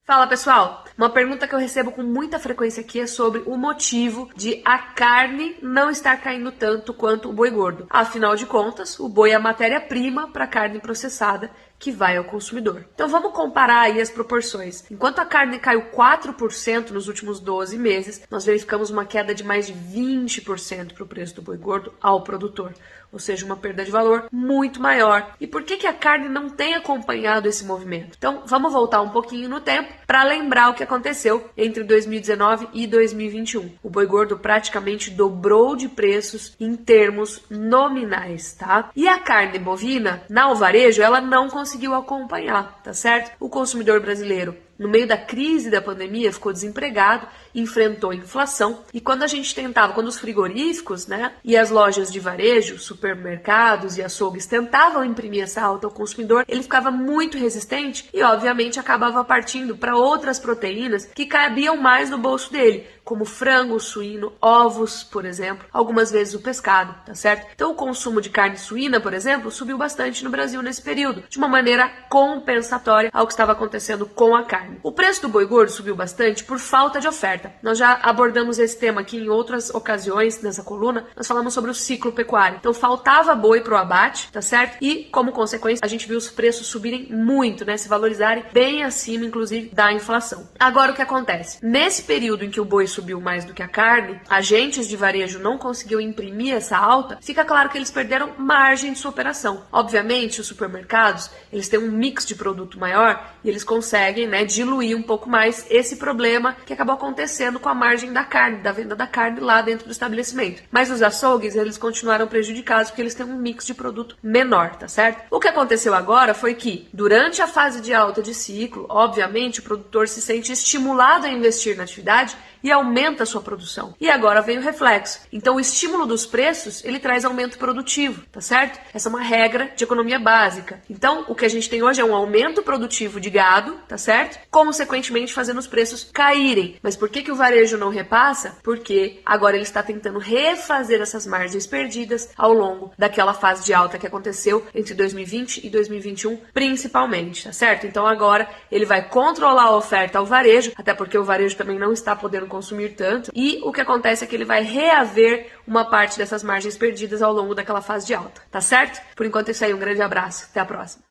Fala pessoal, uma pergunta que eu recebo com muita frequência aqui é sobre o motivo de a carne não estar caindo tanto quanto o boi gordo. Afinal de contas, o boi é a matéria-prima para a carne processada que vai ao consumidor. Então vamos comparar aí as proporções. Enquanto a carne caiu 4% nos últimos 12 meses, nós verificamos uma queda de mais de 20% para o preço do boi gordo ao produtor. Ou seja, uma perda de valor muito maior. E por que a carne não tem acompanhado esse movimento? Então, vamos voltar um pouquinho no tempo para lembrar o que aconteceu entre 2019 e 2021. O boi gordo praticamente dobrou de preços em termos nominais, tá? E a carne bovina, na varejo, ela não conseguiu acompanhar, tá certo? O consumidor brasileiro, no meio da crise da pandemia, ficou desempregado, enfrentou inflação, e quando os frigoríficos, e as lojas de varejo, supermercados e açougues tentavam imprimir essa alta ao consumidor, ele ficava muito resistente e, obviamente, acabava partindo para outras proteínas que cabiam mais no bolso dele, como frango, suíno, ovos, por exemplo, algumas vezes o pescado, tá certo? Então o consumo de carne suína, por exemplo, subiu bastante no Brasil nesse período, de uma maneira compensatória ao que estava acontecendo com a carne. O preço do boi gordo subiu bastante por falta de oferta. Nós já abordamos esse tema aqui em outras ocasiões nessa coluna, nós falamos sobre o ciclo pecuário. Então faltava boi para o abate, tá certo? E, como consequência, a gente viu os preços subirem muito, se valorizarem bem acima, inclusive, da inflação. Agora o que acontece? Nesse período em que o boi subiu mais do que a carne, agentes de varejo não conseguiu imprimir essa alta, fica claro que eles perderam margem de sua operação. Obviamente, os supermercados, eles têm um mix de produto maior e eles conseguem, diluir um pouco mais esse problema que acabou acontecendo com a margem da carne, da venda da carne lá dentro do estabelecimento. Mas os açougues, eles continuaram prejudicados porque eles têm um mix de produto menor, tá certo? O que aconteceu agora foi que, durante a fase de alta de ciclo, obviamente, o produtor se sente estimulado a investir na atividade e aumenta a sua produção. E agora vem o reflexo. Então, o estímulo dos preços, ele traz aumento produtivo, tá certo? Essa é uma regra de economia básica. Então, o que a gente tem hoje é um aumento produtivo de gado, tá certo? Consequentemente, fazendo os preços caírem. Mas por que o varejo não repassa? Porque agora ele está tentando refazer essas margens perdidas ao longo daquela fase de alta que aconteceu entre 2020 e 2021, principalmente, tá certo? Então, agora ele vai controlar a oferta ao varejo, até porque o varejo também não está podendo consumir tanto, e o que acontece é que ele vai reaver uma parte dessas margens perdidas ao longo daquela fase de alta, tá certo? Por enquanto é isso aí, um grande abraço, até a próxima.